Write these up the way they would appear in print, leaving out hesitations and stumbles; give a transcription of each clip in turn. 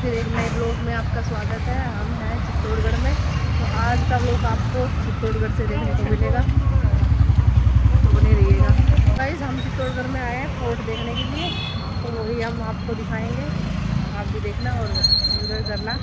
फिर एक नए ब्लॉग में आपका स्वागत है। हम हैं चित्तौड़गढ़ में, तो आज का ब्लॉग आपको चित्तौड़गढ़ से देखने को मिलेगा, तो बने रहिएगा। गाइस, हम चित्तौड़गढ़ में आए हैं फोर्ट देखने के लिए, तो वही हम आपको दिखाएंगे। आप भी देखना और एंजॉय करना।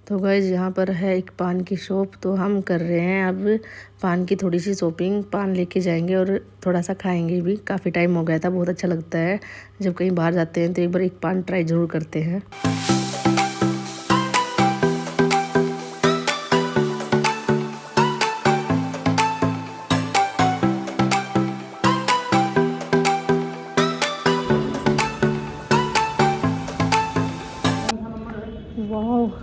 तो गाइस, यहाँ पर है एक पान की शॉप, तो हम कर रहे हैं अब पान की थोड़ी सी शॉपिंग। पान लेके जाएंगे और थोड़ा सा खाएंगे भी। काफ़ी टाइम हो गया था, बहुत अच्छा लगता है जब कहीं बाहर जाते हैं तो एक बार एक पान ट्राई ज़रूर करते हैं। वाह,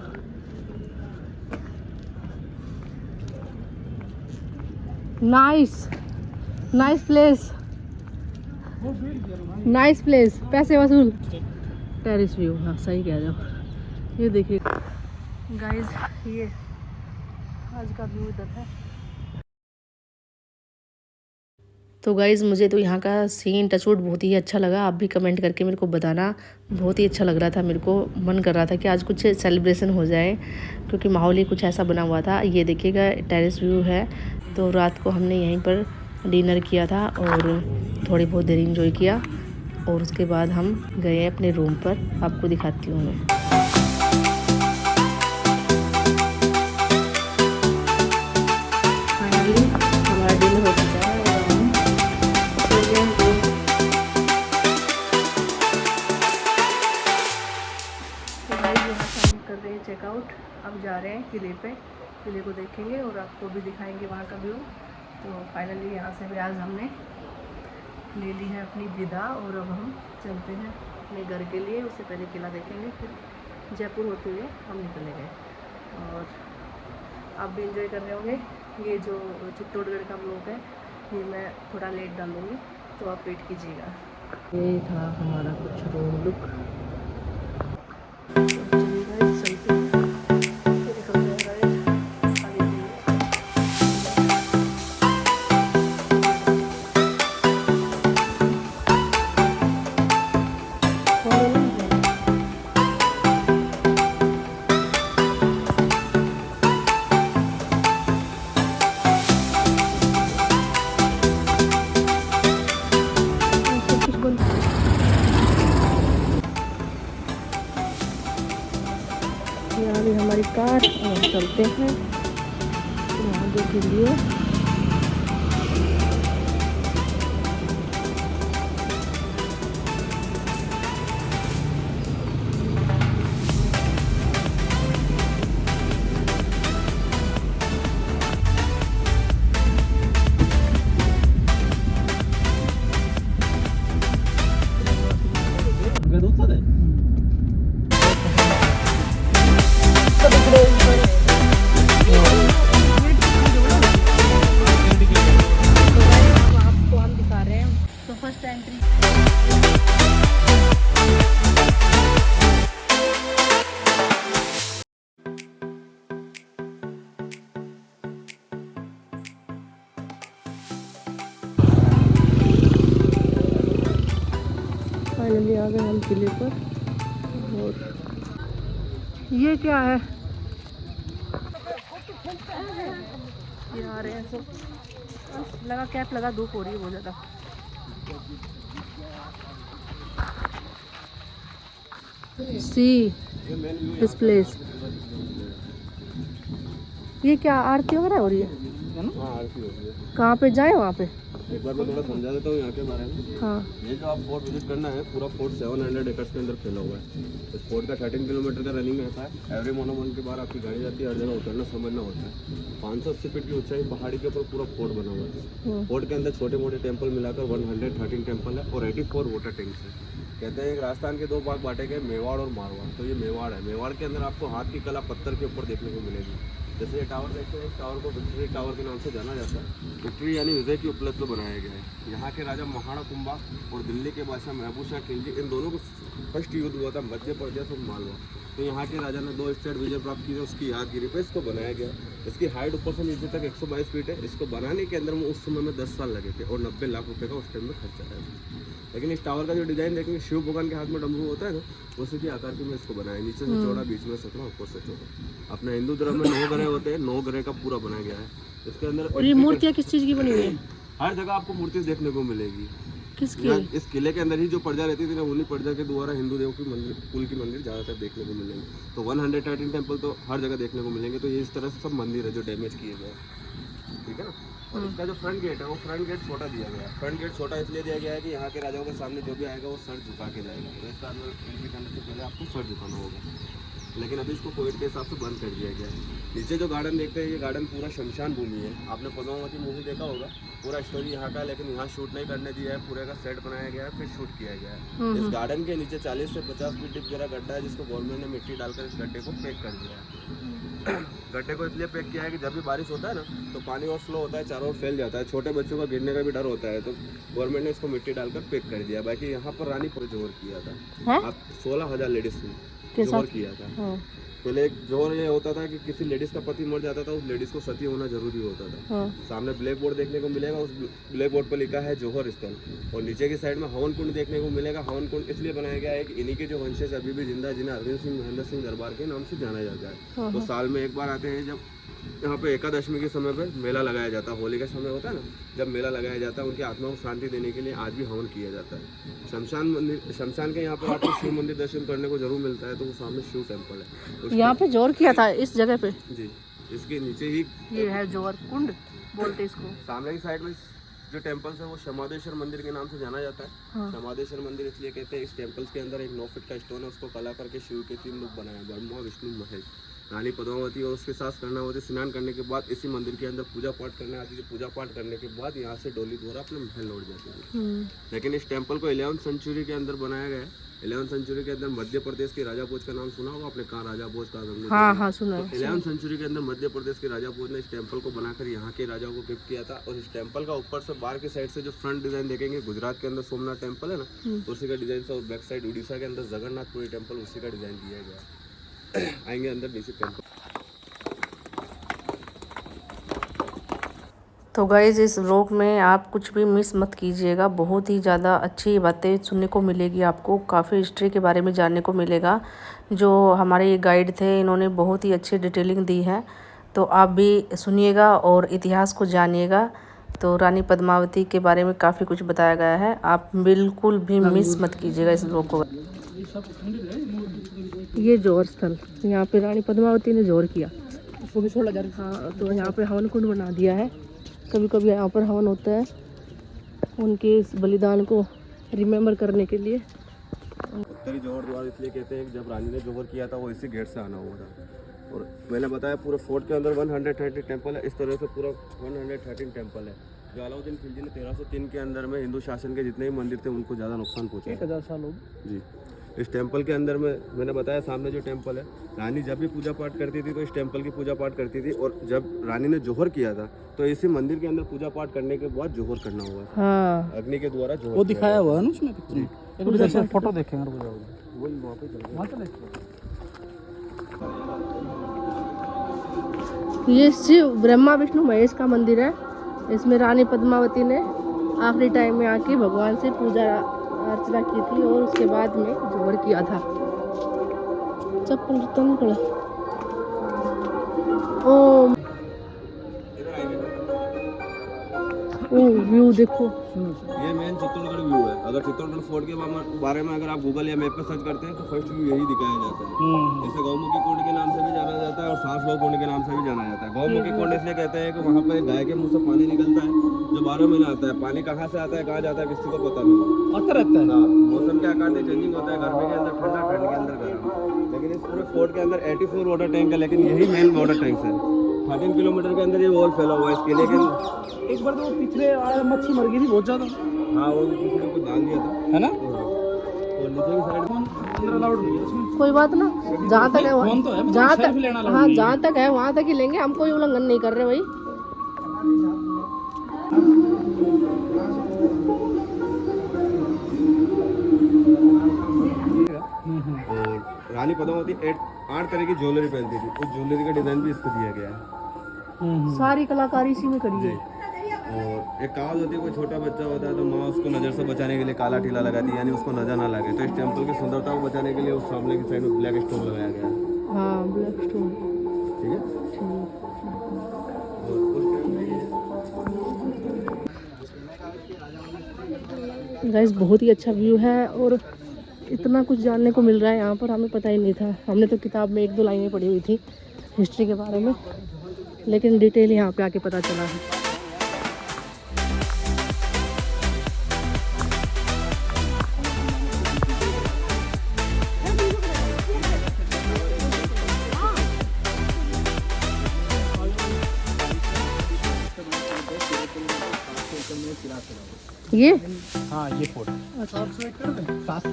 नाइस प्लेस, नाइस प्लेस। पैसे वसूल। टेरिस व्यू, हाँ सही कह रहे हो। ये देखिए गाइस, ये आज का व्यू इधर है। तो गाइज़, मुझे तो यहाँ का सीन टचवुड बहुत ही अच्छा लगा। आप भी कमेंट करके मेरे को बताना। बहुत ही अच्छा लग रहा था, मेरे को मन कर रहा था कि आज कुछ सेलिब्रेशन हो जाए, क्योंकि माहौल ही कुछ ऐसा बना हुआ था। ये देखिएगा टेरेस व्यू है। तो रात को हमने यहीं पर डिनर किया था और थोड़ी बहुत देर इंजॉय किया, और उसके बाद हम गए अपने रूम पर। आपको दिखाती हूँ मैं। फाइनली हमारा डिनर हो चुका है और हम सो गए हैं। तो गाइस, यहाँ से हम कर रहे हैं चेकआउट। अब जा रहे हैं किले पे। किले को देखेंगे और आपको भी दिखाएंगे वहाँ का व्यू। तो फाइनली यहाँ से भी आज हमने ले ली है अपनी विदा, और अब हम चलते हैं अपने घर के लिए। उससे पहले किला देखेंगे, फिर जयपुर होते हुए हम निकलेंगे। और आप भी इंजॉय कर रहे होंगे। ये जो चित्तौड़गढ़ का ब्लॉग है, ये मैं थोड़ा लेट डालूँगी, तो आप वेट कीजिएगा। ये था हमारा कुछ रूम लुक। यहाँ भी हमारी कार, और चलते हैं वहाँ के लिए। आपको हम दिखा रहे हैं तो फर्स्ट एंट्री। फाइनली आ गए हम किले पर। और ये क्या है, ये आ रहे हैं सब। लगा कैप लगा, धूप हो रही है बहुत ज़्यादा। See this place. ये क्या आरती वगैरह हो रही है? हाँ, आरती होती है। कहाँ पे जाए वहाँ पे? एक बार मैं थोड़ा समझा देता हूँ यहाँ के बारे में। हाँ, ये जो आप फोर्ट विजिट करना है, पूरा फोर्ट 700 एकर्स के अंदर फैला हुआ है। इस फोर्ट का 13 किलोमीटर का रनिंग रहता है। एवरी मोनोमोन के बाद आपकी गाड़ी जाती है, हर जगह उतरना समझना होता है। 580 फीट की ऊंचाई पहाड़ी के ऊपर पूरा फोर्ट बना हुआ है। फोर्ट के अंदर छोटे मोटे टेम्पल मिलाकर 113 टेम्पल है और 84 वाटर टैंक्स है। कहते हैं राजस्थान के दो भाग बांटे गए, मेवाड़ और मारवाड़। तो ये मेवाड़ है। मेवाड़ के अंदर आपको हाथ की कला पत्थर के ऊपर देखने को मिलेगी। जैसे ये टावर देखते हैं, इस टावर को विक्ट्री टावर के नाम से जाना जाता है। विक्ट्री यानी विजय की उपलब्ध में बनाया गया है। यहाँ के राजा महाराणा कुंभा और दिल्ली के बादशाह महबूब शाह खिलजी, इन दोनों को फर्स्ट युद्ध हुआ था मध्य प्रदेश और मालवा। तो यहाँ के राजा ने 2 स्टेट विजय प्राप्त की, उसकी यादगिरी पर इसको बनाया गया। इसकी हाइट ऊपर से नीचे तक 122 फीट है। इसको बनाने के अंदर में उस समय में 10 साल लगे थे और 90 लाख रुपए का उस टाइम में खर्चा आया था। लेकिन इस टावर का जो डिज़ाइन देखेंगे, शिव भगवान के हाथ में डमरू होता है ना, उसी की आकार की में इसको बनाया। नीचे से चौड़ा, बीच में सकरा, ऊपर से चौड़ा। अपने हिंदू धर्म में 9 ग्रह होते हैं, 9 ग्रह का पूरा बनाया गया है। इसके अंदर और ये मूर्तियाँ किस चीज़ की बनी हुई है? हर जगह आपको मूर्ति देखने को मिलेगी। किसकी? इस किले के अंदर ही जो प्रजा रहती थी ना, उन्हीं प्रजा के द्वारा हिंदू देव की मंदिर, कुल की मंदिर ज़्यादातर देखने को मिलेंगे। तो 113 टेम्पल तो हर जगह देखने को मिलेंगे। तो ये इस तरह से सब मंदिर है जो डैमेज किए गए, ठीक है ना। और इसका जो फ्रंट गेट है, वो फ्रंट गेट छोटा दिया गया है। फ्रंट गेट छोटा इसलिए दिया गया है कि यहाँ के राजाओं के सामने जो भी आएगा वो सर झुका के जाएगा। तो इसका एंट्री करने से पहले आपको सर झुकाना होगा। लेकिन अभी इसको कोविड के हिसाब से बंद कर दिया गया है। नीचे जो गार्डन देखते हैं, ये गार्डन पूरा शमशान भूमि है। आपने पद्मावती मूवी देखा होगा, पूरा स्टोरी यहाँ का, लेकिन यहाँ शूट नहीं करने दिया है। पूरे का सेट बनाया गया है, फिर शूट किया गया है। इस गार्डन के नीचे 40 से 50 फीट डीप गहरा गड्ढा है, जिसको गवर्नमेंट ने मिट्टी डालकर इस गड्ढे को पैक कर दिया है। गड्ढे को इसलिए पैक किया है कि जब भी बारिश होता है ना, तो पानी और फ्लो होता है, चारों ओर फैल जाता है। छोटे बच्चों का गिरने का भी डर होता है, तो गवर्नमेंट ने इसको मिट्टी डालकर पैक कर दिया। बाकी यहाँ पर रानी पर जोहर किया था। आप 16,000 लेडीज ने जोहर किया था। पहले एक जोहर ये होता था कि किसी लेडीज का पति मर जाता था, उस लेडीज को सती होना जरूरी होता था। सामने ब्लैक बोर्ड देखने को मिलेगा, उस ब्लैक बोर्ड पर लिखा है जोहर स्थल। और नीचे की साइड में हवन कुंड देखने को मिलेगा। हवन कुंड इसलिए बनाया गया है कि इन्हीं के जो वंशज अभी भी जिंदा, जिन्हें अरविंद सिंह महेंद्र सिंह दरबार के नाम से जाना जाता है। तो साल में एक बार आते हैं, जब यहाँ पे एकादशमी के समय पे मेला लगाया जाता है। होली का समय होता है ना, जब मेला लगाया जाता है, उनकी आत्मा को शांति देने के लिए आज भी हवन किया जाता है। शमशान के यहाँ पर आपको शिव मंदिर दर्शन करने को जरूर मिलता है। तो वो सामने शिव टेम्पल है। यहाँ पे जोर किया था इस जगह पे जी, इसके नीचे ही ये है जोर कुंड बोलते इसको। सामने की साइड में जो टेम्पल है वो शमादेश्वर मंदिर के नाम से जाना जाता है। शमादेश्वर मंदिर इसलिए कहते हैं, इस टेम्पल के अंदर एक 9 फीट का स्टोन है, उसको कला करके शिव के 3 रूप बनाया, ब्रह्मा, विष्णु, महेश। रानी पद्मावती और उसके साथ कर्णावती स्नान करने के बाद इसी मंदिर के अंदर पूजा पाठ करने आती थी। पूजा पाठ करने के बाद यहाँ से डोली द्वारा अपने महल लौट जाती थी। लेकिन इस टेम्पल को 11वीं सेंचुरी के अंदर बनाया गया है। 11वीं सेंचुरी के अंदर मध्य प्रदेश के राजा भोज का नाम सुना होगा आपने? कहाँ राजा भोज का? हाँ सुना है। 11वीं सेंचुरी के अंदर मध्य प्रदेश के राजा भोज ने इस टेम्पल को बनाकर यहाँ के राजाओं को गिफ्ट किया था। और इस टेम्पल का ऊपर से बाहर की साइड से जो फ्रंट डिजाइन देखेंगे, गुजरात के अंदर सोमनाथ टेम्पल है ना, उसी का डिजाइन से। और बैक साइड उड़ीसा के अंदर जगन्नाथपुरी टेम्पल, उसी का डिजाइन दिया गया। आएंगे अंदर बेसिक टेम्पल। तो गाइस, इस व्लॉग में आप कुछ भी मिस मत कीजिएगा। बहुत ही ज़्यादा अच्छी बातें सुनने को मिलेगी आपको, काफ़ी हिस्ट्री के बारे में जानने को मिलेगा। जो हमारे ये गाइड थे, इन्होंने बहुत ही अच्छी डिटेलिंग दी है। तो आप भी सुनिएगा और इतिहास को जानिएगा। तो रानी पद्मावती के बारे में काफ़ी कुछ बताया गया है, आप बिल्कुल भी मिस मत कीजिएगा इस व्लॉग को। ये जोहर स्थल, यहाँ पे रानी पद्मावती ने जोहर किया। हाँ, तो यहाँ पे हवन कुंड बना दिया है। कभी कभी यहाँ पर हवन होता है उनके इस बलिदान को रिमेम्बर करने के लिए। उत्तरी जोहर द्वार इसलिए कहते हैं कि जब रानी ने जोहर किया था, वो इसी गेट से आना हुआ था। और मैंने बताया पूरे फोर्ट के अंदर 130 टेम्पल है। इस तरह से पूरा 113 टेम्पल है। जो अलाउद्दीन खिलजी ने 1303 के अंदर में हिंदू शासन के जितने भी मंदिर थे, उनको ज़्यादा नुकसान पहुँचा। 1000 साल हो जी। इस टेम्पल के अंदर में मैंने बताया, सामने जो टेम्पल है, रानी जब भी पूजा पाठ करती थी तो इस टेम्पल की पूजा पाठ करती थी। और जब रानी ने जोहर किया था, तो इसी मंदिर के अंदर पूजा पाठ करने के बाद जोहर करना हुआ था। हाँ। अग्नि के द्वारा जोहर वो दिखाया हुआ है ना उसमें पिक्चर। फोटो देखेंगे वही वहाँ पे। ये शिव, ब्रह्मा, विष्णु, महेश का मंदिर है। इसमें रानी पद्मावती ने आखिरी टाइम में आके भगवान से पूजा अर्चना की थी और उसके बाद में जोहर किया था। चप्पल तन पड़ा। ओम व्यू देखो, ये मेन चित्तौड़गढ़ व्यू है। अगर चित्तौड़गढ़ फोर्ट के बारे में अगर आप गूगल या मैप पे सर्च करते हैं, तो फर्स्ट व्यू यही दिखाया जाता है। इसे गौमुखी कुंड के नाम से भी जाना जाता है और सांसलो कुंड के नाम से भी जाना जाता है। गौमुखी कुंड इसलिए कहते हैं कि वहाँ पे गाय के मुंह से पानी निकलता है, जो 12 महीने आता है। पानी कहाँ से आता है, कहाँ जाता है, किसी को पता नहीं आता रहता है। मौसम के आकार से चेंजिंग होता है, गर्मी के अंदर ठंडा, ठंड के अंदर गर्म। लेकिन इस पूरे फोर्ट के अंदर 84 वाटर टैंक है, लेकिन यही मेन वाटर टैंक है। 13 किलोमीटर के अंदर ये वॉल फैला हुआ है इस किले के। एक बार तो वो पिछले मच्छी मर गई थी बहुत ज्यादा। हाँ, वो किसी ने कुछ डाल दिया था, है ना। और नीचे की साइड में अंदर अलाउड नहीं है उसमें। कोई बात ना, जहाँ तक है फोन तो है, मतलब जहाँ सेल्फी तक, लेना allowed हाँ नहीं है। जहाँ तक है वहाँ तक ही लेंगे, हम कोई उल्लंघन नहीं कर रहे भाई। और रानी पद्मावती 8 तरह की ज्वेलरी पहनती थी, उस ज्वेलरी का डिजाइन भी इसको दिया गया है। सारी कलाकारी इसी में करी है। और एक कहावत होती है, कोई छोटा बच्चा होता है तो माँ उसको नज़र से बचाने के लिए काला टीला लगाती है, यानी उसको नजर ना लगे। तो इस टेम्पल की सुंदरता को बचाने के लिए उस सामने की साइड में ब्लैक स्टोन लगाया गया है। हाँ ब्लैक स्टोन। ठीक है। और उस टाइम में गाइस बहुत ही अच्छा व्यू है और इतना कुछ जानने को मिल रहा है यहाँ पर, हमें पता ही नहीं था। हमने तो किताब में 1-2 लाइनें पढ़ी हुई थी हिस्ट्री के बारे में, लेकिन डिटेल यहाँ पे आके पता चला है। ये हाँ ये फोर्ट 700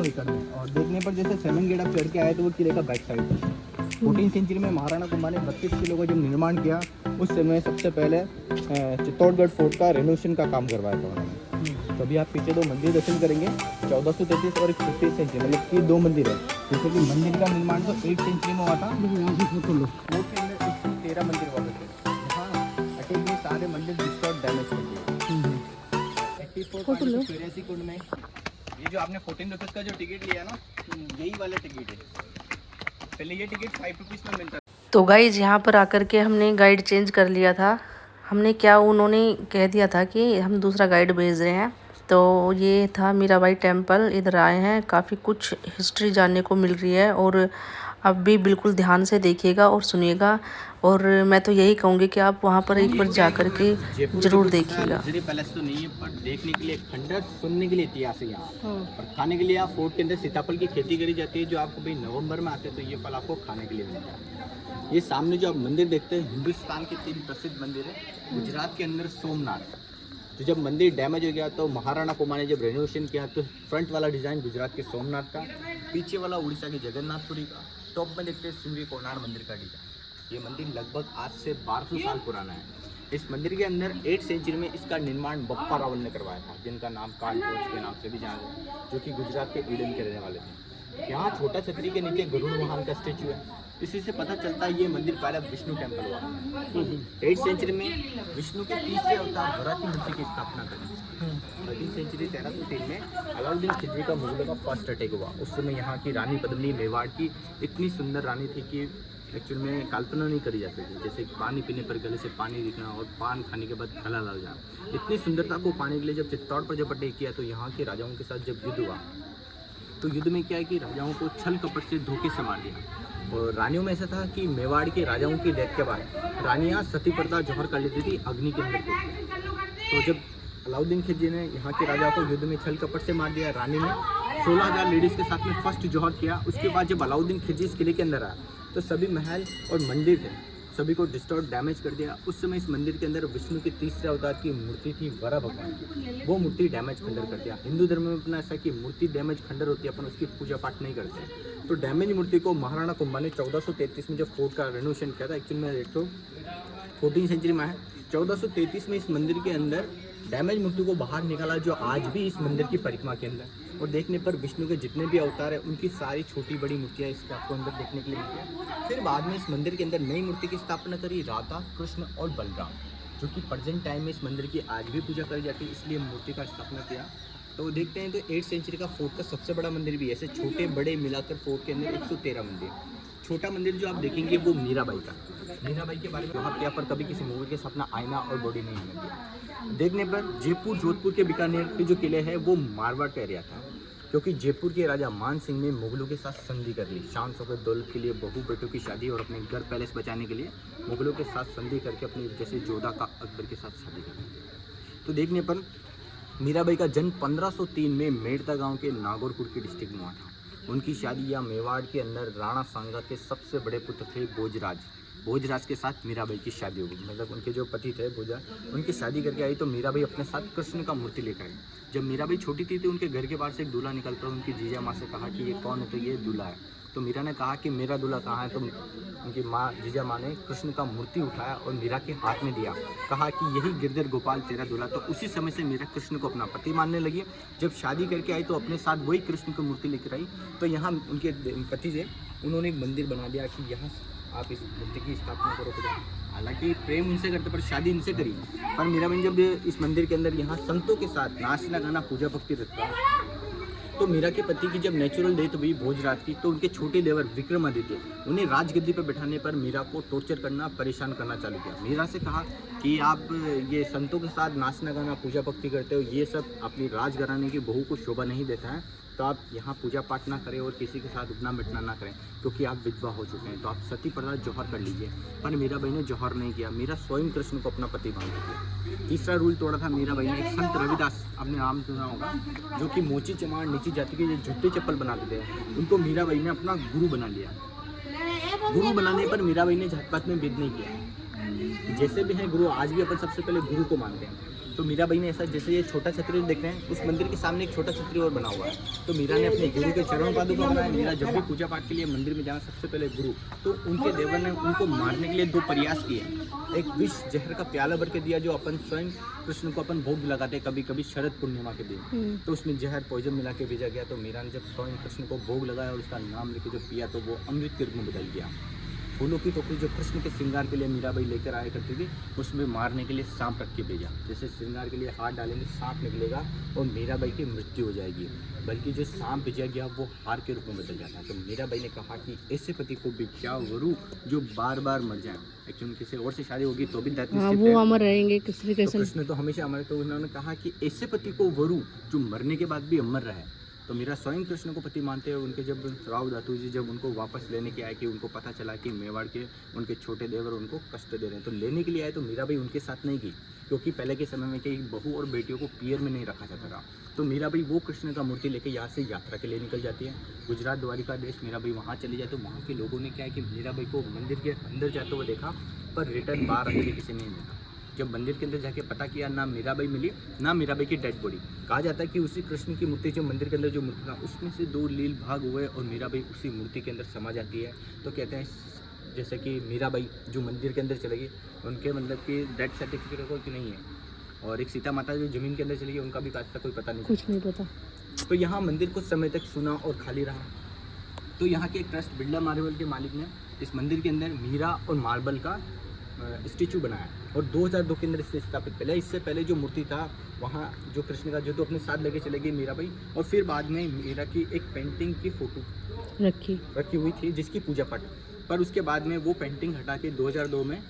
एकड़ में, और देखने पर जैसे सेवन गेट आप चढ़ के आए तो वो किले का बैक साइड था। 14वीं सेंचुरी में महाराणा कुंभा ने 32 किलो का जब निर्माण किया, उस समय सबसे पहले चित्तौड़गढ़ फोर्ट का रेनोवेशन का काम करवाया था उन्होंने। तो अभी आप पीछे 2 मंदिर दर्शन करेंगे, 1433 और 15 सेंचुरी, मतलब कि 2 मंदिर है। जैसे कि मंदिर का निर्माण तो 8 सेंचुरी में हुआ था, फोर्ट के अंदर 113 मंदिर हुआ थे। हाँ अटैक में सारे मंदिर डिस्ट्रॉयड डैमेज कर दिए। 84 कोड में ये जो आपने 14 रुपीज़ का जो टिकट लिया ना, यही वाला टिकट है। पहले ये टिकट 5 रुपीज़ में मिलता था। तो गाइज यहाँ पर आकर के हमने गाइड चेंज कर लिया था। हमने क्या, उन्होंने कह दिया था कि हम दूसरा गाइड भेज रहे हैं। तो ये था मीराबाई टेम्पल, इधर आए हैं, काफ़ी कुछ हिस्ट्री जानने को मिल रही है। और अब भी बिल्कुल ध्यान से देखिएगा और सुनिएगा, और मैं तो यही कहूँगी कि आप वहाँ पर एक बार जा कर के ज़रूर देखिएगा। लग्जरी पैलेस तो नहीं है, पर देखने के लिए खंडर, सुनने के लिए इतिहास है यहाँ। और खाने के लिए आप फोर्ट के अंदर सीताफल की खेती करी जाती है, जो आपको भाई नवंबर में आते हैं तो ये फल आपको खाने के लिए मिलता है। ये सामने जो आप मंदिर देखते हैं, हिंदुस्तान के 3 प्रसिद्ध मंदिर है। गुजरात के अंदर सोमनाथ, तो जब मंदिर डैमेज हो गया तो महाराणा कुंभा ने जब रेनोवेशन किया तो फ्रंट वाला डिज़ाइन गुजरात के सोमनाथ का, पीछे वाला उड़ीसा के जगन्नाथपुरी का, टॉप में देखते हैं सूर्य कोणार्क मंदिर का डिज़ाइन। ये मंदिर लगभग आज से 1200 साल पुराना है। इस मंदिर के अंदर 8 सेंचुरी में इसका निर्माण बप्पा रावल ने करवाया था, जिनका नाम कालकोच के नाम से भी जाना है, जो कि गुजरात के ईडन के रहने वाले थे। यहाँ छोटा छतरी के नीचे गरुड़ वाहन का स्टेचू है। इसी से पता चलता है ये मंदिर पहला विष्णु टेम्पल हुआ। 8 सेंचुरी में विष्णु के तीसरे अवतार वरा की मूर्ति की स्थापना करी। 13 सेंचुरी 1303 में अलाउद्दीन खिलजी का मुगलों का फर्स्ट अटैक हुआ। उस समय यहाँ की रानी पद्मिनी मेवाड़ की इतनी सुंदर रानी थी कि एक्चुअल में कल्पना नहीं करी जा सकती। जैसे पानी पीने पर गले से पानी दिखना और पान खाने के बाद गला लग जाना, इतनी सुंदरता को पाने के लिए जब चित्तौड़ पर जब अटैक किया तो यहाँ के राजाओं के साथ जब युद्ध हुआ तो युद्ध में क्या है कि राजाओं को छल कपट से धोखे से मार दिया। और रानियों में ऐसा था कि मेवाड़ के राजाओं की डेथ के बाद रानियाँ सती प्रथा जौहर कर लेती थी अग्नि के अंदर। तो जब अलाउद्दीन खिलजी ने यहाँ के राजाओं को युद्ध में छल कपट से मार दिया, रानी ने 16,000 लेडीज़ के साथ में फर्स्ट जौहर किया। उसके बाद जब अलाउद्दीन खिलजी इस किले के अंदर आया तो सभी महल और मंदिर थे, सभी को डिस्टॉर्ट डैमेज कर दिया। उस समय इस मंदिर के अंदर विष्णु के तीसरे अवतार की मूर्ति थी, वरा भगवान की, वो मूर्ति डैमेज खंडर कर दिया। हिंदू धर्म में अपना ऐसा कि मूर्ति डैमेज खंडर होती है, अपन उसकी पूजा पाठ नहीं करते। तो डैमेज मूर्ति को महाराणा कुंभा ने 1433 में जब फोर्ट का रेनोवेशन किया था, एक्चुअल में एक तो 14 सेंचुरी में है, 1433 में इस मंदिर के अंदर डैमेज मूर्ति को बाहर निकाला, जो आज भी इस मंदिर की परिक्रमा के अंदर। और देखने पर विष्णु के जितने भी अवतार हैं उनकी सारी छोटी बड़ी मूर्तियाँ इसके आपको अंदर देखने के लिए मिलती है। फिर बाद में इस मंदिर के अंदर नई मूर्ति की स्थापना करी, राधा, कृष्ण और बलराम, जो कि प्रेजेंट टाइम में इस मंदिर की आज भी पूजा करी जाती है, इसलिए मूर्ति का स्थापना किया। तो देखते हैं तो 8 सेंचुरी का फोर्ट का सबसे बड़ा मंदिर भी है। ऐसे छोटे बड़े मिलाकर फोर्ट के अंदर 113 मंदिर। छोटा मंदिर जो आप देखेंगे वो मीराबाई का। मीराबाई के बारे में वहाँ यहाँ पर कभी किसी मूवी के साथ अपना आईना और बॉडी नहीं हमें दिया। देखने पर जयपुर, जोधपुर के बीकानेर के जो किले हैं वो मारवाड़ का एरिया था, क्योंकि जयपुर के राजा मान सिंह ने मुगलों के साथ संधि कर ली। शान शौकत दौलत के लिए, बहू बेटों की शादी और अपने घर पैलेस बचाने के लिए मुगलों के साथ संधि करके अपने जैसे जोधा का अकबर के साथ शादी कर ली। तो देखने पर मीराबाई का जन्म 1503 में मेड़ता गांव के नागौरपुर की डिस्ट्रिक्ट में हुआ था। उनकी शादी या मेवाड़ के अंदर राणा सांगा के सबसे बड़े पुत्र थे भोजराज, भोजराज के साथ मीराबाई की शादी हो गई। मतलब उनके जो पति थे भोजा, उनकी शादी करके आई तो मीराबाई अपने साथ कृष्ण का मूर्ति लेकर आई। जब मीराबाई छोटी थी तो उनके घर के बाहर से एक दूल्हा निकलता, उनकी जीजा माँ से कहा कि ये कौन है, तो ये दूल्हा है। तो मीरा ने कहा कि मेरा दूल्हा कहाँ है, तो उनकी माँ जीजा माँ ने कृष्ण का मूर्ति उठाया और मीरा के हाथ में दिया, कहा कि यही गिरधर गोपाल तेरा दूल्हा। तो उसी समय से मीरा कृष्ण को अपना पति मानने लगी। जब शादी करके आई तो अपने साथ वही कृष्ण की मूर्ति लेकर आई। तो यहाँ उनके पति थे, उन्होंने एक मंदिर बना दिया कि यहाँ आप इस मूर्ति की स्थापना करो खुदा। हालांकि प्रेम उनसे करते पर शादी इनसे करी। पर मीराबाई जब इस मंदिर के अंदर यहाँ संतों के साथ नाचना गाना पूजा भक्ति रखता, तो मीरा के पति की जब नेचुरल डेथ हुई भोजराज की, तो उनके छोटे देवर विक्रमादित्य उन्हें राजगद्दी पर बैठाने पर मीरा को टॉर्चर करना, परेशान करना चालू किया। मीरा से कहा कि आप ये संतों के साथ नाचना गाना पूजा भक्ति करते हो, ये सब अपनी राजघराने की बहू को शोभा नहीं देता है, तो आप यहाँ पूजा पाठ ना करें और किसी के साथ उठना बैठना ना करें, क्योंकि आप विधवा हो चुके हैं, तो आप सती प्रथा जौहर कर लीजिए। पर मीराबाई ने जौहर नहीं किया, मीरा स्वयं कृष्ण को अपना पति मान लिया। तीसरा रूल तोड़ा था मीराबाई ने। एक संत रविदास, आपने नाम सुना होगा, जो कि मोची चमार नीची जाति के जूते चप्पल बनाते थे, उनको मीराबाई ने अपना गुरु बना लिया। गुरु बनाने पर मीराबाई ने जात-पात में भेद नहीं किया। जैसे भी हैं गुरु, आज भी अपन सबसे पहले गुरु को मानते हैं। तो मीराबाई ने ऐसा, जैसे ये छोटा छतरी देख रहे हैं, उस मंदिर के सामने एक छोटा छतरी और बना हुआ है, तो मीरा ने अपने गुरु के चरण पादुका बनाया। मीरा जब भी पूजा पाठ के लिए मंदिर में जाना, सबसे पहले गुरु। तो उनके देवर ने उनको मारने के लिए 2 प्रयास किए। एक विष जहर का प्याला भर के दिया, जो अपन स्वयं कृष्ण को अपन भोग लगाते कभी कभी शरद पूर्णिमा के दिन, तो उसमें जहर पॉइजन मिला के भेजा गया। तो मीरा ने जब स्वयं कृष्ण को भोग लगाया और उसका नाम लेके जो पिया, तो वो अमृत के रूप में बदल गया। फूलों की टोकरी जो कृष्ण के श्रृंगार के लिए मीराबाई लेकर आया करती थी, उसमें मारने के लिए सांप रख के भेजा। जैसे श्रृंगार के लिए हाथ डालेंगे, सांप निकलेगा और मीराबाई की मृत्यु हो जाएगी। बल्कि जो सांप भेजा गया वो हार के रूप में बदल जाता है। तो मीराबाई ने कहा कि ऐसे पति को भी क्या वरु जो बार बार मर जाए। एक्चुअली किसी और से शादी होगी तो भी वो अमर रहेंगे, कृष्ण तो हमेशा अमर। तो उन्होंने कहा कि ऐसे पति को वरु जो मरने के बाद भी अमर रहे। तो मीरा स्वयं कृष्ण को पति मानते हैं। उनके जब राव दातू जी जब उनको वापस लेने के आए, कि उनको पता चला कि मेवाड़ के उनके छोटे देवर उनको कष्ट दे रहे हैं, तो लेने के लिए आए, तो मीराबाई उनके साथ नहीं गई, क्योंकि पहले के समय में कई बहू और बेटियों को पियर में नहीं रखा जाता था। तो मीराबाई वो कृष्ण का मूर्ति लेकर यहाँ से यात्रा के लिए निकल जाती है। गुजरात द्वारिका देश मीराबाई वहाँ चली जाए, तो वहाँ के लोगों ने क्या है कि मीराबाई को मंदिर के अंदर जाते हुए देखा, पर रिटर्न बाहर आके किसी ने नहीं देखा। जब मंदिर के अंदर जाके पता किया, ना मीराबाई मिली, ना मीराबाई की डेड बॉडी। कहा जाता है कि उसी कृष्ण की मूर्ति जो मंदिर के अंदर जो मूर्ति था, उसमें से 2 लील भाग हुए और मीराबाई उसी मूर्ति के अंदर समा जाती है। तो कहते हैं जैसे कि मीराबाई जो मंदिर के अंदर चलेगी, उनके मतलब कि डेथ सर्टिफिकेट कोई नहीं है। और एक सीता माता जो जमीन के अंदर चली गई, उनका भी आज तक कोई पता नहीं, कुछ नहीं पता। तो यहाँ मंदिर कुछ समय तक सुना और खाली रहा। तो यहाँ के एक ट्रस्ट बिरला मार्बल के मालिक ने इस मंदिर के अंदर मीरा और मार्बल का स्टेचू बनाया और 2002 के अंदर इसे स्थापित पहले। इससे पहले जो मूर्ति था वहाँ जो कृष्ण का, जो तो अपने साथ लेके चले गई मीराबाई, और फिर बाद में मीरा की एक पेंटिंग की फोटो रखी हुई थी जिसकी पूजा पाठ, पर उसके बाद में वो पेंटिंग हटा के 2002 में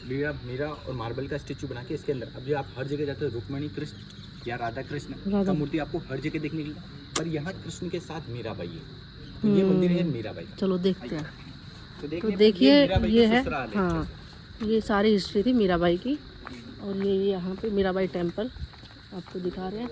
मीरा और मार्बल का स्टेचू बना के इसके अंदर। अब जो आप हर जगह जाते हो रुक्मणी कृष्ण या राधा कृष्ण का मूर्ति आपको हर जगह देखने की, पर यहाँ कृष्ण के साथ मीराबाई है। तो ये मंदिर है मीराबाई। चलो देखते हैं। तो देखिए ये है, हाँ, ये सारी हिस्ट्री थी मीराबाई की। और ये यहाँ पे मीराबाई टेम्पल आपको दिखा रहे हैं।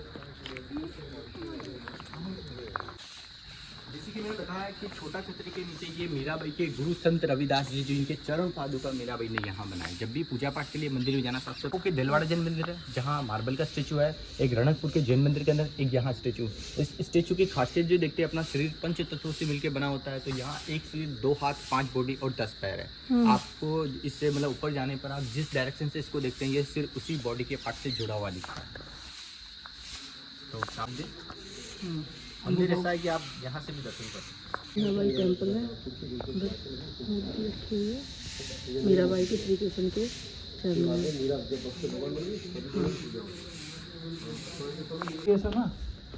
जैसे कि मैंने बताया कि छोटा छतरी के नीचे ये मीराबाई के गुरु संत रविदास जी, जो इनके चरण पादुका मीराबाई ने यहाँ बनाए। जब भी पूजा पाठ के लिए मंदिर में जाना, सबसे पहले दिलवाड़ा जैन मंदिर है जहाँ मार्बल का स्टेचू है, एक रणकपुर के जैन मंदिर के अंदर एक यहाँ स्टेचू। इस स्टेचू की खासियत जो देखते हैं, अपना शरीर 5 तत्वों से मिलकर बना होता है। तो यहाँ 1 सिर 2 हाथ 5 बॉडी और 10 पैर है। आपको इससे मतलब ऊपर जाने पर आप जिस डायरेक्शन से इसको देखते हैं, ये सिर्फ उसी बॉडी के पार्ट से जुड़ा हुआ दिखता है। तो सामने मंदिर ऐसा है कि आप यहाँ से भी दर्शन कर सकते हैं। मीराबाई टेम्पल है, मूर्ति रखी हुई है मीराबाई के, श्री कृष्ण के चरणों में। ऐसा ना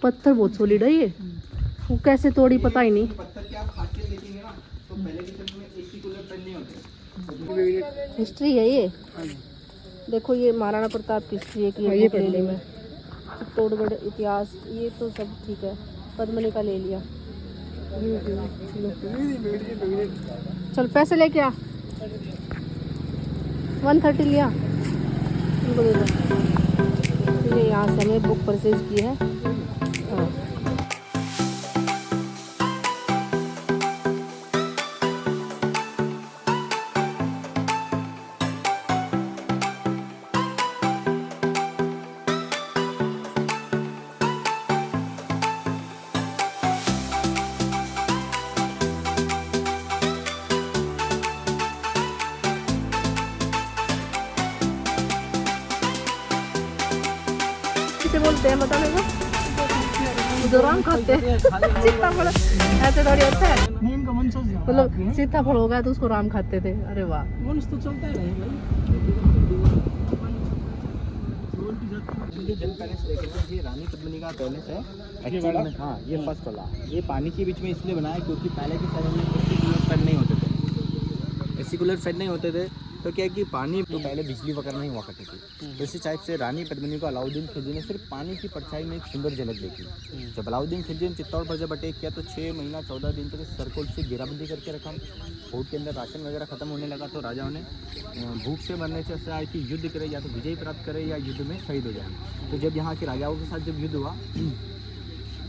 पत्थर बहुत सॉलिड है ये, वो कैसे तोड़ी पता ही नहीं। पत्थर की आप खासियत देखेंगे ना, तो पहले के समय में एसी कूलर फैन नहीं होते। हिस्ट्री है ये, देखो ये महाराणा प्रताप की हिस्ट्री है कि ये बरेली में चित्तौड़गढ़ इतिहास, ये तो सब ठीक है। पद्मनी का ले लिया। चल पैसे लेके आ, 130 लिया, इनको दे दो। ये यहाँ से हमें बुक परचेज की है। हाँ। कैसे बोलते हैं बताने को? जो राम खाते हैं सीताफल, ऐसे थोड़ी होता है। नीम का वंशज है। मतलब सीताफल हो गया तो उसको राम खाते थे। अरे वाह, वंश तो चलता ही रहे भाई। ये जल पैलेस देखेंगे, ये रानी पद्मिनी का पैलेस है एक्चुअली में। हाँ, ये फर्स्ट वाला, ये पानी के बीच में इसलिए बना है क्योंकि पहले के समय में एसी कूलर फैन नहीं होते थे। एसी कूलर फैन नहीं होते थे तो क्या है कि पानी तो पहले बिजली वगैरह नहीं हुआ करती थी। तो इसी टाइप से रानी पद्मिनी को अलाउद्दीन खिलजी ने सिर्फ पानी की परछाई में एक सुंदर झलक देखी। जब अलाउद्दीन खिलजी ने चित्तौड़ पर जब अटैक किया तो 6 महीना 14 दिन तक सरकोट से घेराबंदी करके रखा। फोर्ट के अंदर राशन वगैरह खत्म होने लगा तो राजाओं ने भूख से मरने से अच्छा है कि युद्ध करे, या तो विजय प्राप्त करे या युद्ध में शहीद हो जाए। तो जब यहाँ के राजाओं के साथ जब युद्ध हुआ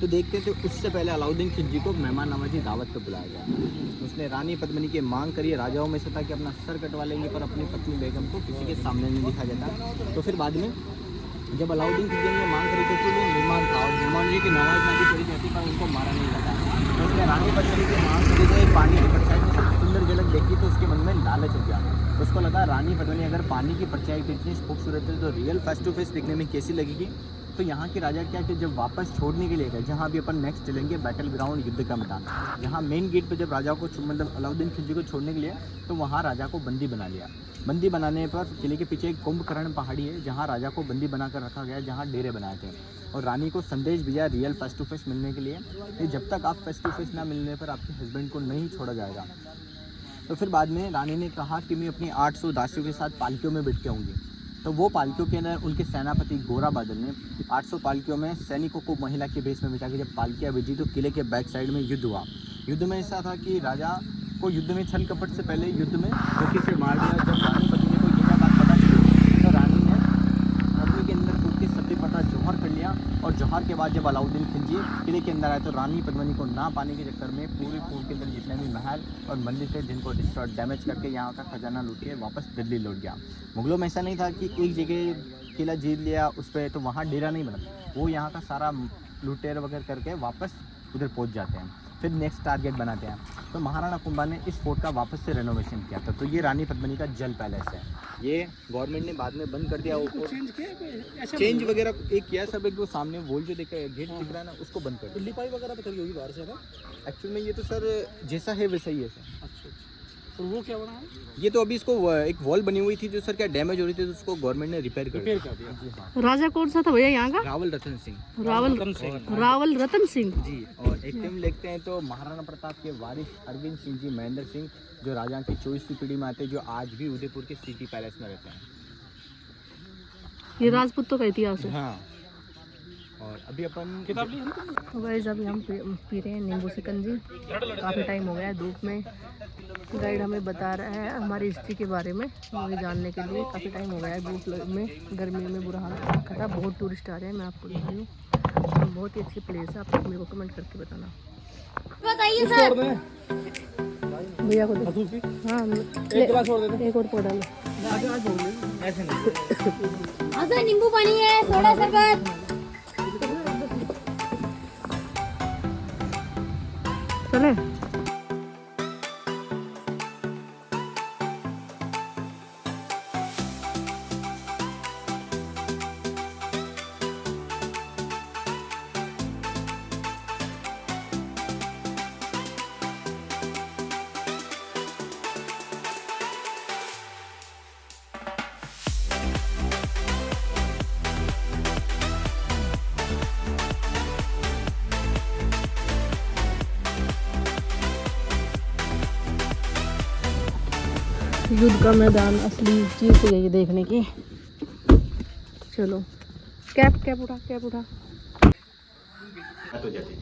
तो देखते थे उससे पहले अलाउद्दीन खिलजी को मेहमान नवाजी दावत पर बुलाया गया। उसने रानी पद्मिनी की मांग करी, राजाओं में से था कि अपना सर कटवा लेंगे पर अपनी पत्नी बेगम को किसी के सामने नहीं दिखा जाता। तो फिर बाद में जब अलाउद्दीन खिलजी ने मांग करी तो वो मेहमान था और मेहमान जी की नवाज नाजी करी जाती पर उनको मारा नहीं जाता। तो उसने रानी पद्मिनी की मांग करी तो पानी की परछाई में सुंदर झलक देखी तो उसके मन में लालच हो गया। तो उसको लगा रानी पद्मिनी अगर पानी की परछाई की इतनी खूबसूरत है तो रियल फेस टू फेस दिखने में कैसी लगेगी। तो यहाँ के राजा क्या कि जब वापस छोड़ने के लिए गए, जहाँ भी अपन नेक्स्ट चलेंगे बैटल ग्राउंड युद्ध का मैदान, जहाँ मेन गेट पे जब राजा को मतलब अलाउद्दीन खिलजी को छोड़ने के लिए तो वहाँ राजा को बंदी बना लिया। बंदी बनाने पर किले के पीछे एक कुंभकर्ण पहाड़ी है जहाँ राजा को बंदी बनाकर रखा गया, जहाँ डेरे बनाए थे और रानी को संदेश भेजा रियल फेस टू फेस मिलने के लिए कि जब तक आप फेस टू फेस ना मिलने पर आपके हस्बैंड को नहीं छोड़ा जाएगा। तो फिर बाद में रानी ने कहा कि मैं अपनी 800 दासियों के साथ पालकियों में बैठ के आऊँगी। तो वो पालकियों के अंदर उनके सेनापति गोरा बादल ने 800 पालकियों में सैनिकों को महिला के भेष में बिठा के जब पालकियाँ भेजी तो किले के बैक साइड में युद्ध हुआ। युद्ध में ऐसा था कि राजा को युद्ध में छल कपट से पहले युद्ध में धोखे से मार दिया। जब रानी पद्मिनी को यह बात पता चली तो रानी ने अग्नि के अंदर कूद के सती पता जौहर कर लिया और जौहर के बाद जब अलाउद्दीन खिलजी किले के अंदर आए तो रानी पद्मिनी को ना पाने के चक्कर में पूरे फोर्ट के अंदर जितने भी महल और मंदिर थे जिनको डिस्ट्रॉय डैमेज करके यहाँ का खजाना लूट के वापस दिल्ली लौट गया। मुगलों में ऐसा नहीं था कि एक जगह किला जीत लिया उस पर तो वहाँ डेरा नहीं बना, वो यहाँ का सारा लुटेर वगैरह करके वापस उधर पहुँच जाते हैं, फिर नेक्स्ट टारगेट बनाते हैं। तो महाराणा कुंभा ने इस फोर्ट का वापस से रेनोवेशन किया था। तो ये रानी पद्मिनी का जल पैलेस है। ये गवर्नमेंट ने बाद में बंद कर दिया, चेंज वगैरह एक किया सब। एक वो सामने वॉल जो दिख रहा है, गेट दिख रहा है ना, उसको बंद कर दिया। लिपाई वगैरह तो करी होगी बाहर से ना? एक्चुअल में ये तो सर जैसा है वैसा ही है सर। अच्छा, तो वो क्या बना है? ये तो अभी इसको एक वॉल बनी हुई थी जो सर क्या डैमेज हो रही थी तो उसको गवर्नमेंट ने रिपेयर कर दिया। जी हाँ। राजा कौन सा था भैया यहाँ का? रावल रतन सिंह। रावल रतन सिंह जी। और एक टाइम लिखते हैं तो महाराणा प्रताप के वारिस अरविंद सिंह जी महेंद्र सिंह जो राजा की 24वीं पीढ़ी में आते हैं, जो आज भी उदयपुर के सिटी पैलेस में रहते हैं। ये राजपूतों का इतिहास है। हाँ। और अभी अपन किताब ली हम तो गाइस अभी हम पी रहे हैं नींबू शिकंजी। काफ़ी टाइम हो गया है धूप में। गाइड हमें बता रहा है हमारी हिस्ट्री के बारे में, मुझे जानने के लिए काफ़ी टाइम हो गया है। धूप में गर्मी में बुरा हाल रखा था। बहुत टूरिस्ट आ रहे हैं, मैं आपको दिखा रही हूँ। बहुत ही अच्छी प्लेस है, आप लोग मेरे को कमेंट करके बताना। बताइए सर। भैया को धूप भी हाँ एक गिलास और दे दे। एक और पौधा लो। ऐसे नहीं। हाँ सर, नींबू पानी है, सोडा शरबत। चले युद्ध का मैदान असली चीज है ये देखने की। चलो कैप उठा हो जाती है।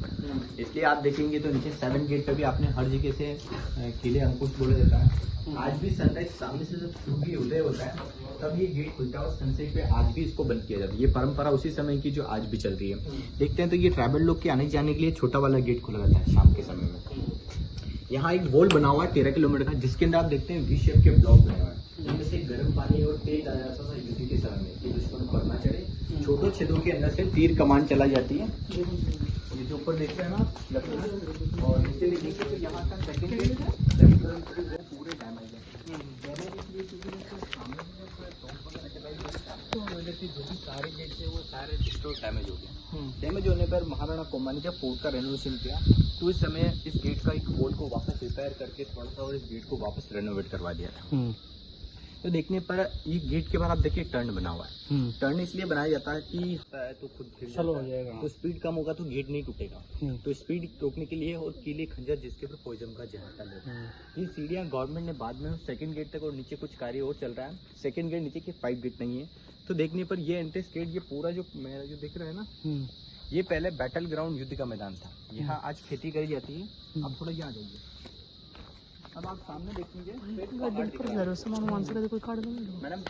इसलिए आप देखेंगे तो नीचे 7 गेट पे भी आपने हर जगह से किले अंकुश बोला जाता है। आज भी सनराइज सामने से जब सूर्य उदय होता है तब ये गेट खुलता है और सनसेट पे आज भी इसको बंद किया जाता है। ये परंपरा उसी समय की जो आज भी चल रही है। देखते हैं तो ये ट्रैवल लोग के आने जाने के लिए छोटा वाला गेट खुला रहता है शाम के समय में। यहाँ एक वॉल बना हुआ है 13 किलोमीटर का, जिसके अंदर आप देखते हैं वी शेप के ब्लॉक बने हुए हैं। इनमें से गर्म पानी और तेल डाला जाता था युद्ध के समय में कि दुश्मन पर ना चढ़े। छोटे छेदों के अंदर से तीर कमान चला जाती है। ये जो ऊपर देखते हैं ना लकड़ी और नीचे देखिए तो यहाँ का सेकंड गेट पूरे डैमेज है। देखिए जो भी सारे गेट थे वो सारे डिस्ट्रॉय डैमेज हो गए। डैमेज होने पर महाराणा कुंभा ने जब फोर्ट का रेनोवेशन किया तो उस समय इस गेट का एक होल को वापस रिपेयर करके थोड़ा सा और इस गेट को वापस रेनोवेट करवा दिया था। तो देखने पर ये गेट के बाद आप देखिए टर्न बना हुआ है। टर्न इसलिए बनाया जाता है कि तो खुद चलो हो जाएगा, तो स्पीड कम होगा तो गेट नहीं टूटेगा। तो स्पीड रोकने के लिए और कीले खंजर जिसके ऊपर पोइजन का जहर डाले ये सीढ़ियाँ गवर्नमेंट ने बाद में सेकंड गेट तक और नीचे कुछ कार्य और चल रहा है। सेकंड गेट नीचे के 5 गेट नहीं है। तो देखने पर ये एंट्रेंस गेट ये पूरा जो मेरा जो दिख रहा है ना ये पहले बैटल ग्राउंड युद्ध का मैदान था। यहाँ आज खेती करी जाती है। अब थोड़ा यहाँ जाइए, अब आप सामने देखेंगे मैडम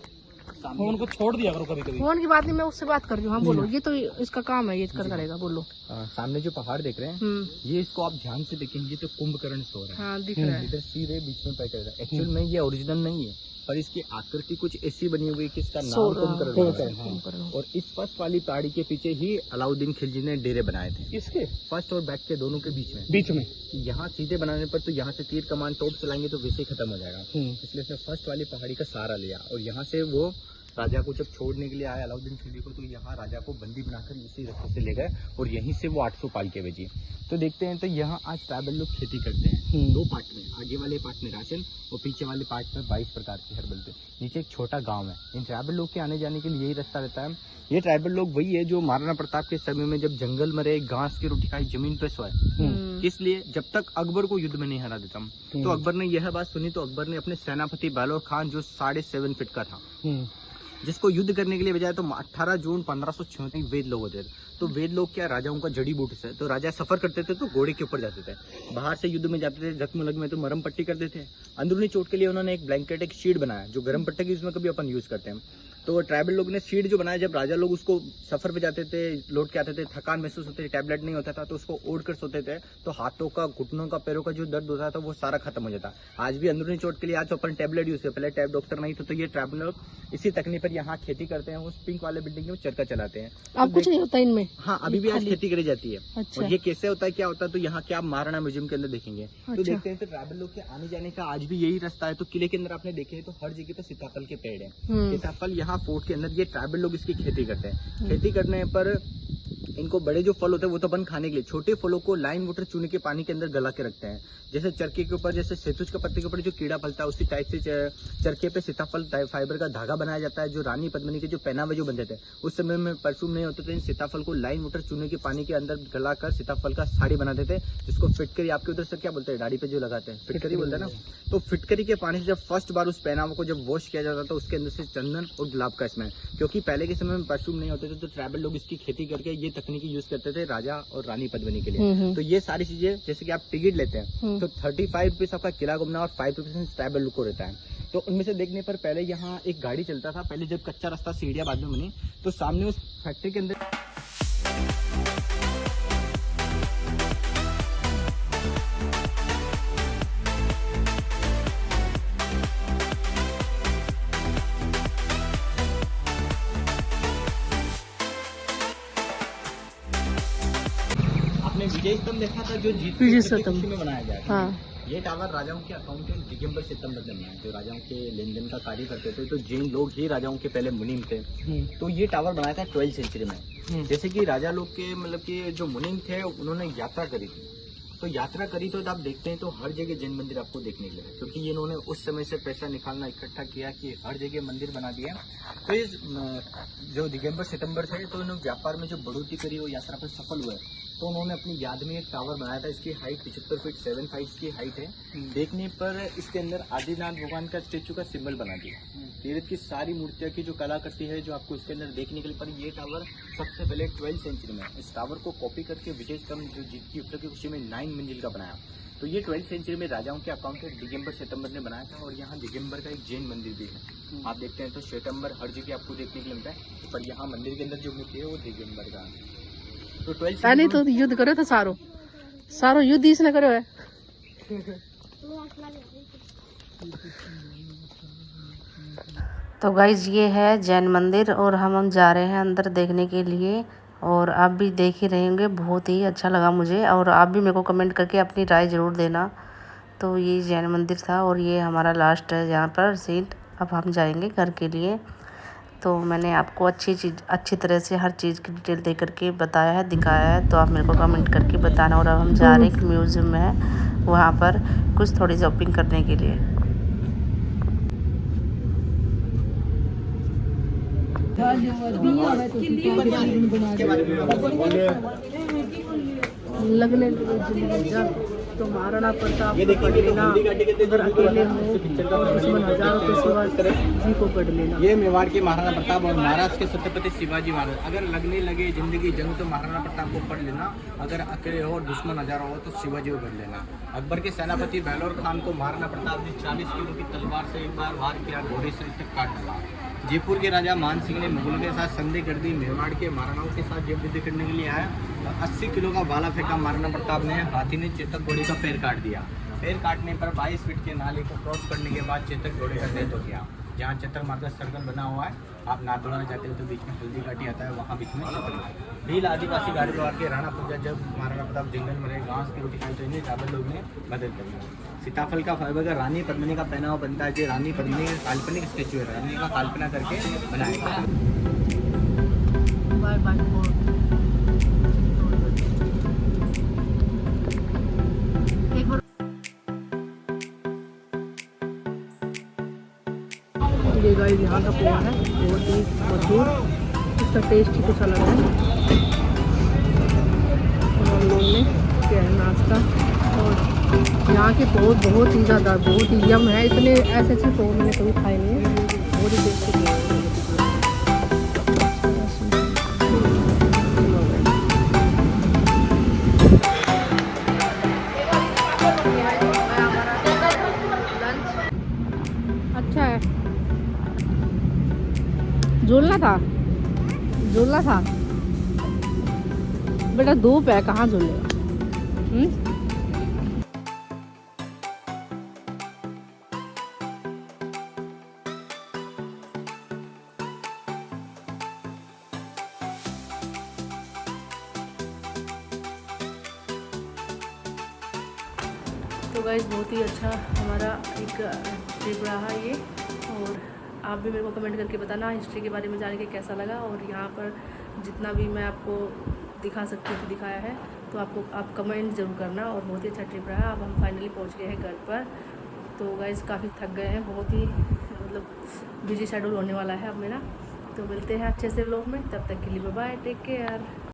फोन को छोड़ दिया करो कभी कभी। फोन की बात नहीं, मैं उससे बात कर रही हूँ। हाँ बोलो, ये तो इसका काम है, ये करता रहेगा। बोलो। सामने जो पहाड़ देख रहे हैं ये इसको आप ध्यान से देखेंगे तो कुंभकर्ण सो रहा है। हाँ दिख रहा है। इधर सीधे बीच में पैटर्न है। एक्चुअल में ये ओरिजिनल नहीं है पर इसकी आकृति कुछ ऐसी बनी हुई कि इसका नाम कुंभकर्ण है। और इस फर्स्ट वाली पहाड़ी के पीछे ही अलाउद्दीन खिलजी ने डेरे बनाए थे। इसके फर्स्ट और बैक के दोनों के बीच में यहाँ सीधे बनाने पर तो यहाँ से तीर कमान टोप चलाएंगे तो वैसे ही खत्म हो जाएगा। इसलिए उसने फर्स्ट वाली पहाड़ी का सहारा लिया और यहाँ से वो राजा को जब छोड़ने के लिए आए अलाउद्दीन खिलजी को तो यहाँ राजा को बंदी बनाकर इसी रास्ते से ले गए और यहीं से वो 800 पाल के भेजी। तो देखते हैं तो यहाँ आज ट्राइबल लोग खेती करते हैं 2 पार्ट में। आगे वाले पार्ट में राशन और पीछे वाले पार्ट में 22 प्रकार के हर्बल थे। नीचे एक छोटा गांव है। इन ट्राइबल लोग के आने जाने के लिए यही रास्ता रहता है। ये ट्राइबल लोग वही है जो महाराणा प्रताप के समय में जब जंगल में रहे, घास की रोटी खाई, जमीन पे सोए। इसलिए जब तक अकबर को युद्ध में नहीं हरा देता तो अकबर ने यह बात सुनी तो अकबर ने अपने सेनापति बेलोर खान जो 7.5 फीट का था जिसको युद्ध करने के लिए बजाय तो 18 जून 1536 वेद लोग होते थे। तो वेद लोग क्या राजाओं का जड़ी बूटी से, तो राजा सफर करते थे तो घोड़े के ऊपर जाते थे, बाहर से युद्ध में जाते थे, जख्म लग में तो मरम पट्टी करते थे। अंदरूनी चोट के लिए उन्होंने एक ब्लैंकेट एक शीट बनाया जो गर्म पट्टी की उसमें कभी अपन यूज करते हैं। तो ट्राइबल लोग ने शीट जो बनाया, जब राजा लोग उसको सफर पे जाते थे, लौट के आते थे, थकान महसूस होती थी, टैबलेट नहीं होता था तो उसको ओढ़ कर सोते थे तो हाथों का, घुटनों का, पैरों का जो दर्द होता था वो सारा खत्म हो जाता। आज भी अंदरूनी चोट के लिए आज अपन टैबलेट यूज करते, पहले टैब डॉक्टर नहीं थे। तो ये ट्राइबल लोग इसी तकनीक पर यहाँ खेती करते हैं। उस पिंक वाले बिल्डिंग में चरखा चलाते हैं। अब कुछ नहीं होता इनमें। हाँ अभी भी आज खेती करी जाती है। अच्छा। और ये कैसे होता है, क्या होता है, तो यहाँ के आप महाराणा म्यूजियम के अंदर देखेंगे। तो देखते हैं तो ट्राइबल लोग के आने जाने का आज भी यही रास्ता है। तो किले के अंदर आपने देखे तो हर जगह पे सीताफल के पेड़ है। सीताफल यहाँ फोर्ट के अंदर ये ट्राइबल लोग इसकी खेती करते हैं। खेती करने पर इनको बड़े जो फल होते हैं वो तो अपन खाने के लिए, छोटे फलों को लाइन वाटर चूने के पानी के अंदर गला के रखते हैं। जैसे चरखे के ऊपर, जैसे सेतुज के पत्ते के ऊपर जो कीड़ा फलता है उसी टाइप से चरखे पे सीताफल फाइबर का धागा बनाया जाता है। जो रानी पद्मिनी के जो पहनावे जो बनते थे उस समय में परफ्यूम नहीं होते थे, इन सीताफल को लाइन वाटर चूने के पानी के अंदर गला कर सीताफल का साड़ी बनाते थे, जिसको फिटकरी, आपके उधर से क्या बोलते हैं, दाढ़ी पे जो लगाते हैं फिटकरी बोलते हैं ना। तो फिटकरी के पानी से जब फर्स्ट बार उस पहनावे को जब वॉश किया जाता था उसके अंदर से चंदन और गुलाब का स्मेल, क्योंकि पहले के समय में परफ्यूम नहीं होते थे तो ट्राइबल लोग इसकी खेती करके ये तकनीकी यूज करते थे राजा और रानी पद्मिनी के लिए। तो ये सारी चीजें, जैसे कि आप टिकट लेते हैं तो 35 रुपीज आपका किला घूमना और 5 रुपीज ट्राइबल लुक को रहता है। तो उनमें से देखने पर पहले यहाँ एक गाड़ी चलता था, पहले जब कच्चा रास्ता सीढ़ियां बाद में बनी तो सामने उस फैक्ट्री के अंदर विजय स्तंभ देखा था जो जीत की खुशी में बनाया गया था। ये टावर राजाओं के अकाउंटेंट दिगंबर सितंबर ने बनाया, जो राजाओं के लेन देन का कार्य करते थे। तो जैन लोग ही राजाओं के पहले मुनीम थे। तो ये टावर बनाया था 12वीं सेंचुरी में। जैसे कि राजा लोग के मतलब कि जो मुनीम थे उन्होंने यात्रा करी थी। तो यात्रा करी तो आप देखते हैं तो हर जगह जैन मंदिर आपको देखने के लिए, क्योंकि ये इन्होंने उस समय से पैसा निकालना इकट्ठा किया कि हर जगह मंदिर बना दिया। तो ये जो दिगंबर सितंबर थे तो इन्होंने व्यापार में जो बढ़ोतरी करी वो यात्रा पर सफल हुए। तो उन्होंने अपनी याद में एक टावर बनाया था। इसकी हाइट 75 फीट 7 फीट की हाइट है। देखने पर इसके अंदर आदिनाथ भगवान का स्टेचू का सिंबल बना दिया। तीर्थ की सारी मूर्तियां की जो कलाकृति है जो आपको इसके अंदर देखने के लिए, पर ये टावर सबसे पहले 12वीं सेंचुरी में इस टावर को कॉपी करके विजय स्तंभ जो जीत की उपलब्धि की खुशी में 9 मंजिल का बनाया। तो ये 12वीं सेंचुरी में राजाओं के अकाउंटेंट दिगंबर सितंबर ने बनाया था। और यहाँ दिगंबर का एक जैन मंदिर भी है। आप देखते हैं तो श्वेतंबर हर जगह आपको देखने के लिए मिलता है, पर यहाँ मंदिर के अंदर जो मूर्ति है वो दिगंबर का। तो 12 तो युद्ध करो तो सारो युद्ध इसने करो है। तो गाइज ये है जैन मंदिर और हम जा रहे हैं अंदर देखने के लिए। और आप भी देख ही रहेंगे, बहुत ही अच्छा लगा मुझे। और आप भी मेरे को कमेंट करके अपनी राय ज़रूर देना। तो ये जैन मंदिर था और ये हमारा लास्ट है यहाँ पर सीट। अब हम जाएंगे घर के लिए। तो मैंने आपको अच्छी तरह से हर चीज़ की डिटेल दे करके बताया है, दिखाया है। तो आप मेरे को कमेंट करके बताना। और अब हम जा रहे हैं एक म्यूज़ियम में है, वहाँ पर कुछ थोड़ी शॉपिंग करने के लिए। लगने तो महाराणा प्रताप को पढ़ लेना, अगर अकेले हो और दुश्मन हजारों के सिवा जी को पढ़ लेना। ये मेवाड़ के महाराणा प्रताप और महाराष्ट्र के छत्रपति शिवाजी महाराज। अगर लगने लगे जिंदगी जंग तो महाराणा प्रताप को पढ़ लेना, अगर अकेले हो और दुश्मन हजारों हो तो शिवाजी को पढ़ लेना। अकबर के सेनापति बेलोर खान को महाराणा प्रताप ने 40 किलो की तलवार से एक बार वार किया, घोड़े से तक काट डाला। जयपुर के राजा मान सिंह ने मुगलों के साथ संधि कर दी। मेवाड़ के महाराणाओं के साथ जब युद्ध करने के लिए आया तो 80 किलो का भाला फेंका महाराणा प्रताप ने। हाथी ने चेतक घोड़े का पैर काट दिया। पैर काटने पर 22 फीट के नाले को क्रॉस करने के बाद चेतक घोड़े का डेथ हो गया। जहाँ चतर मार्ग सर्कल बना हुआ है, आप नाथद्वारा जाते हो तो बीच में हल्दी घाटी आता है, वहाँ बीच में चतर। भील आदिवासी गाड़ी द्वार के राणा पूजा जब महाराणा प्रताप जंगल में रहे, घास की रोटी खाई तो इन्हें चावल लोग ने मदद करी। सीताफल का फाइबर का रानी पद्मिनी का पहनावा बनता है। जो रानी पद्मिनी का काल्पनिक स्टेचू है, रानी का कल्पना करके बनाया गया है। ये गाइस यहाँ का पोहा है, बहुत ही मशहूर। इसका टेस्ट ही कुछ अलग है। और हम लोग ने किया है नाश्ता। और यहाँ के पोहे बहुत ही ज़्यादा बहुत ही यम है। इतने ऐसे पोहे मैंने कभी खाए नहीं है, बहुत ही टेस्टी है। अच्छा है, झूलना था बेटा, धूप है कहाँ झूलेगा। तो गाइस बहुत ही अच्छा हमारा एक ट्रिप रहा ये। और आप भी मेरे को कमेंट करके बताना हिस्ट्री के बारे में जान के कैसा लगा। और यहाँ पर जितना भी मैं आपको दिखा सकती हूँ दिखाया है, तो आप कमेंट ज़रूर करना। और बहुत ही अच्छा ट्रिप रहा। अब हम फाइनली पहुँच गए हैं घर पर। तो गाइस काफ़ी थक गए हैं, बहुत ही मतलब बिजी शेड्यूल होने वाला है अब मेरा। तो मिलते हैं अच्छे से व्लॉग में, तब तक के लिए बाय बाय, टेक केयर।